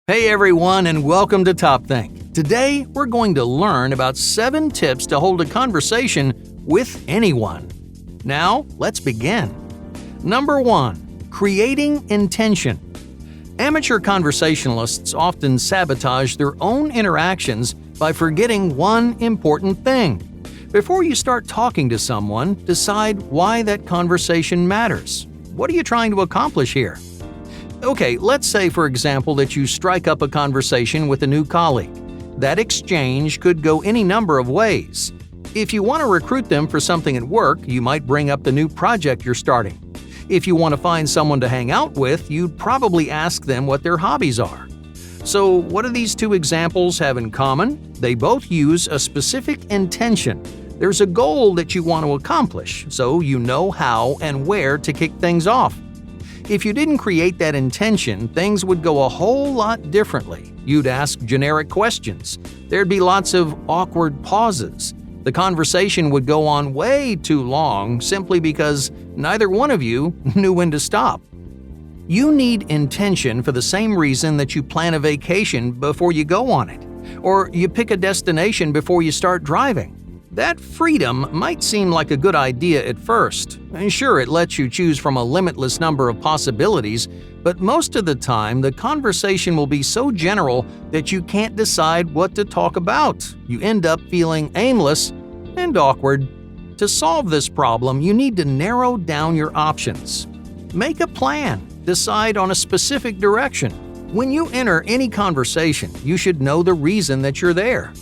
Hey everyone, and welcome to TopThink. Today, we're going to learn about 7 tips to hold a conversation with anyone. Now, let's begin. Number 1. Creating intention. Amateur conversationalists often sabotage their own interactions by forgetting one important thing. Before you start talking to someone, decide why that conversation matters. What are you trying to accomplish here? Okay, let's say, for example, that you strike up a conversation with a new colleague. That exchange could go any number of ways. If you want to recruit them for something at work, you might bring up the new project you're starting. If you want to find someone to hang out with, you'd probably ask them what their hobbies are. So, what do these 2 examples have in common? They both use a specific intention. There's a goal that you want to accomplish, so you know how and where to kick things off. If you didn't create that intention, things would go a whole lot differently. You'd ask generic questions. There'd be lots of awkward pauses. The conversation would go on way too long simply because neither one of you knew when to stop. You need intention for the same reason that you plan a vacation before you go on it, or you pick a destination before you start driving. That freedom might seem like a good idea at first. And sure, it lets you choose from a limitless number of possibilities, but most of the time, the conversation will be so general that you can't decide what to talk about. You end up feeling aimless and awkward. To solve this problem, you need to narrow down your options. Make a plan. Decide on a specific direction. When you enter any conversation, you should know the reason that you're there.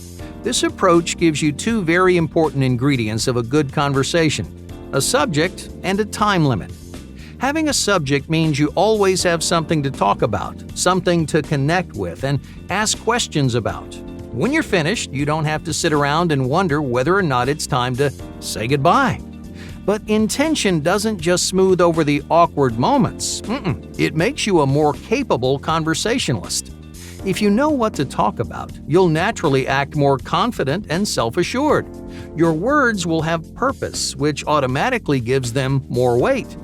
This approach gives you 2 very important ingredients of a good conversation: a subject and a time limit. Having a subject means you always have something to talk about, something to connect with, and ask questions about. When you're finished, you don't have to sit around and wonder whether or not it's time to say goodbye. But intention doesn't just smooth over the awkward moments. It makes you a more capable conversationalist. If you know what to talk about, you'll naturally act more confident and self-assured. Your words will have purpose, which automatically gives them more weight.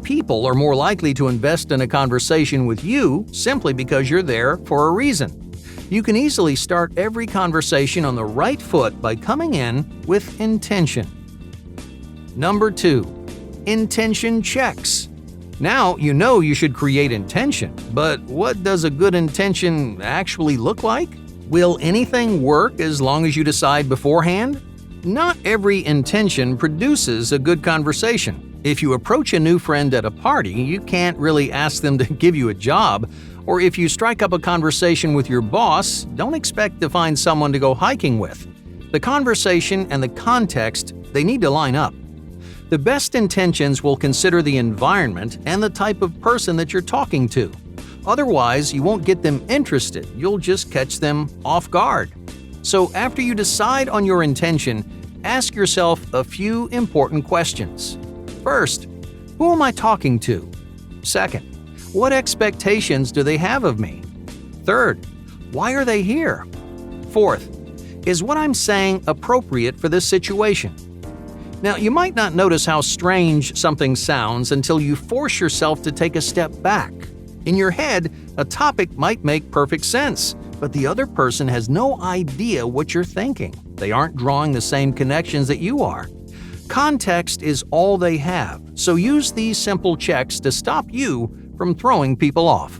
People are more likely to invest in a conversation with you simply because you're there for a reason. You can easily start every conversation on the right foot by coming in with intention. Number 2. Intention checks. Now you know you should create intention, but what does a good intention actually look like? Will anything work as long as you decide beforehand? Not every intention produces a good conversation. If you approach a new friend at a party, you can't really ask them to give you a job, or if you strike up a conversation with your boss, don't expect to find someone to go hiking with. The conversation and the context, they need to line up. The best intentions will consider the environment and the type of person that you're talking to. Otherwise, you won't get them interested, you'll just catch them off guard. So after you decide on your intention, ask yourself a few important questions. First, who am I talking to? Second, what expectations do they have of me? Third, why are they here? Fourth, is what I'm saying appropriate for this situation? Now, you might not notice how strange something sounds until you force yourself to take a step back. In your head, a topic might make perfect sense, but the other person has no idea what you're thinking. They aren't drawing the same connections that you are. Context is all they have, so use these simple checks to stop you from throwing people off.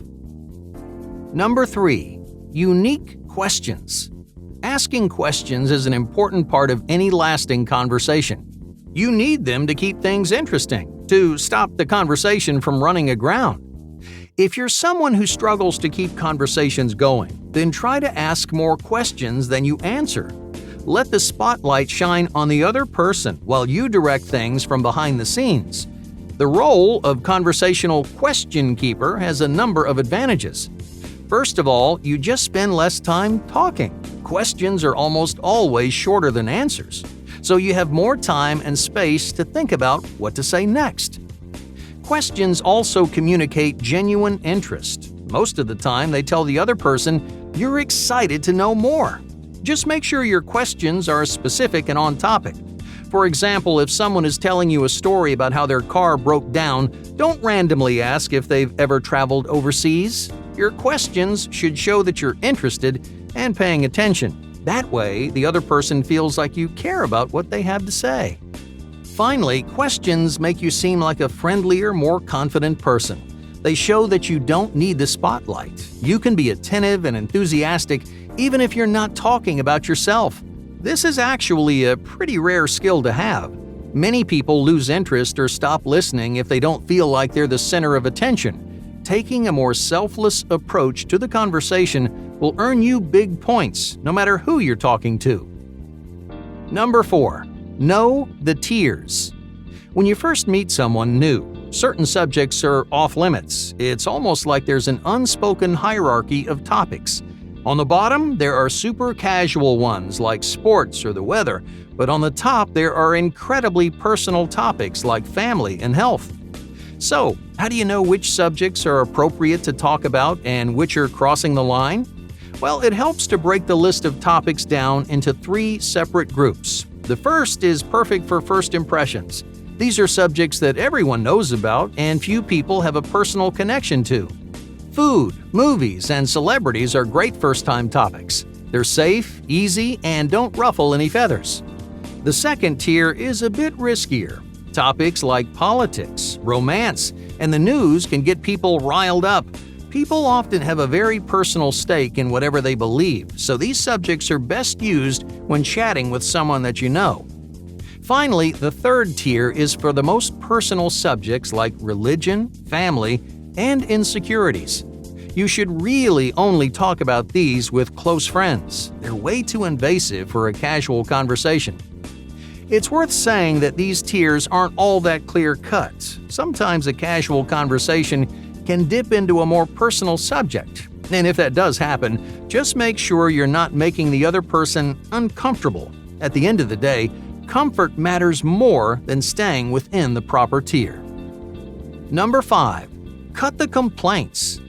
Number 3. Unique questions. Asking questions is an important part of any lasting conversation. You need them to keep things interesting, to stop the conversation from running aground. If you're someone who struggles to keep conversations going, then try to ask more questions than you answer. Let the spotlight shine on the other person while you direct things from behind the scenes. The role of conversational question keeper has a number of advantages. First of all, you just spend less time talking. Questions are almost always shorter than answers, so you have more time and space to think about what to say next. Questions also communicate genuine interest. Most of the time, they tell the other person you're excited to know more. Just make sure your questions are specific and on topic. For example, if someone is telling you a story about how their car broke down, don't randomly ask if they've ever traveled overseas. Your questions should show that you're interested and paying attention. That way, the other person feels like you care about what they have to say. Finally, questions make you seem like a friendlier, more confident person. They show that you don't need the spotlight. You can be attentive and enthusiastic even if you're not talking about yourself. This is actually a pretty rare skill to have. Many people lose interest or stop listening if they don't feel like they're the center of attention. Taking a more selfless approach to the conversation will earn you big points, no matter who you're talking to. Number 4. Know the tiers. When you first meet someone new, certain subjects are off-limits. It's almost like there's an unspoken hierarchy of topics. On the bottom, there are super casual ones like sports or the weather, but on the top, there are incredibly personal topics like family and health. So, how do you know which subjects are appropriate to talk about and which are crossing the line? Well, it helps to break the list of topics down into 3 separate groups. The first is perfect for first impressions. These are subjects that everyone knows about and few people have a personal connection to. Food, movies, and celebrities are great first-time topics. They're safe, easy, and don't ruffle any feathers. The second tier is a bit riskier. Topics like politics, romance, and the news can get people riled up. People often have a very personal stake in whatever they believe, so these subjects are best used when chatting with someone that you know. Finally, the third tier is for the most personal subjects like religion, family, and insecurities. You should really only talk about these with close friends. They're way too invasive for a casual conversation. It's worth saying that these tiers aren't all that clear-cut. Sometimes a casual conversation can dip into a more personal subject. And if that does happen, just make sure you're not making the other person uncomfortable. At the end of the day, comfort matters more than staying within the proper tier. Number 5. Cut the complaints.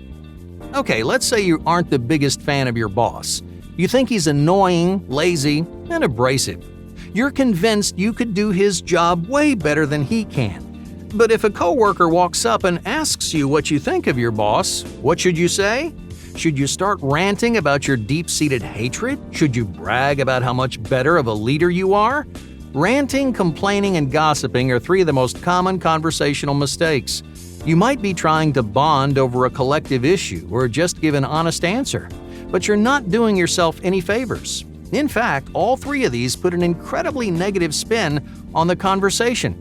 Okay, let's say you aren't the biggest fan of your boss. You think he's annoying, lazy, and abrasive. You're convinced you could do his job way better than he can. But if a coworker walks up and asks you what you think of your boss, what should you say? Should you start ranting about your deep-seated hatred? Should you brag about how much better of a leader you are? Ranting, complaining, and gossiping are 3 of the most common conversational mistakes. You might be trying to bond over a collective issue or just give an honest answer, but you're not doing yourself any favors. In fact, all 3 of these put an incredibly negative spin on the conversation.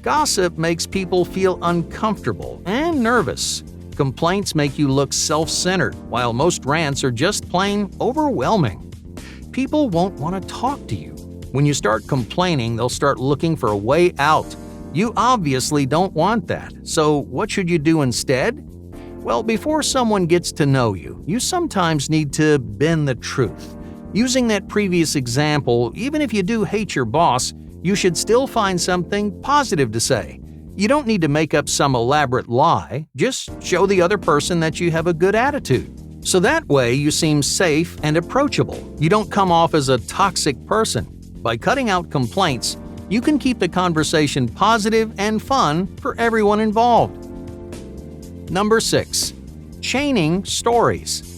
Gossip makes people feel uncomfortable and nervous. Complaints make you look self-centered, while most rants are just plain overwhelming. People won't want to talk to you. When you start complaining, they'll start looking for a way out. You obviously don't want that, so what should you do instead? Well, before someone gets to know you, you sometimes need to bend the truth. Using that previous example, even if you do hate your boss, you should still find something positive to say. You don't need to make up some elaborate lie, just show the other person that you have a good attitude. So that way you seem safe and approachable. You don't come off as a toxic person. By cutting out complaints, you can keep the conversation positive and fun for everyone involved. Number 6. Chaining stories.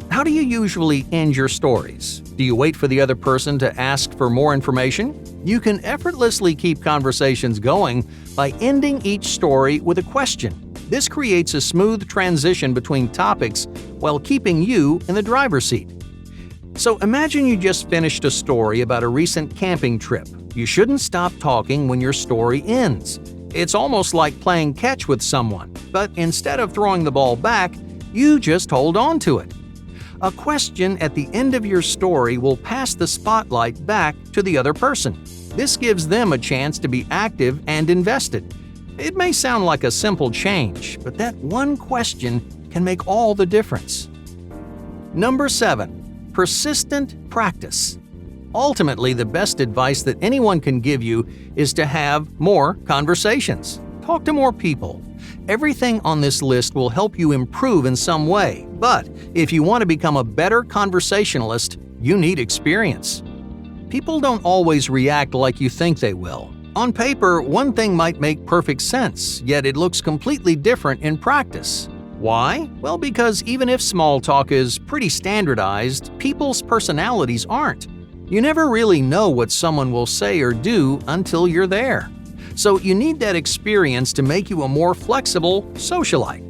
How do you usually end your stories? Do you wait for the other person to ask for more information? You can effortlessly keep conversations going by ending each story with a question. This creates a smooth transition between topics while keeping you in the driver's seat. So imagine you just finished a story about a recent camping trip. You shouldn't stop talking when your story ends. It's almost like playing catch with someone, but instead of throwing the ball back, you just hold on to it. A question at the end of your story will pass the spotlight back to the other person. This gives them a chance to be active and invested. It may sound like a simple change, but that one question can make all the difference. Number 7. Persistent practice. Ultimately, the best advice that anyone can give you is to have more conversations. Talk to more people. Everything on this list will help you improve in some way, but if you want to become a better conversationalist, you need experience. People don't always react like you think they will. On paper, one thing might make perfect sense, yet it looks completely different in practice. Why? Well, because even if small talk is pretty standardized, people's personalities aren't. You never really know what someone will say or do until you're there. So you need that experience to make you a more flexible socialite.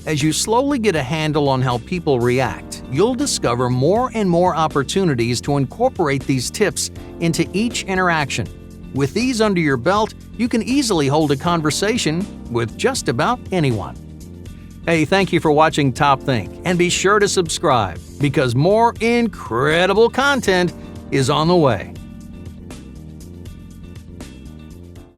As you slowly get a handle on how people react, you'll discover more and more opportunities to incorporate these tips into each interaction. With these under your belt, you can easily hold a conversation with just about anyone. Hey, thank you for watching TopThink, and be sure to subscribe because more incredible content is on the way.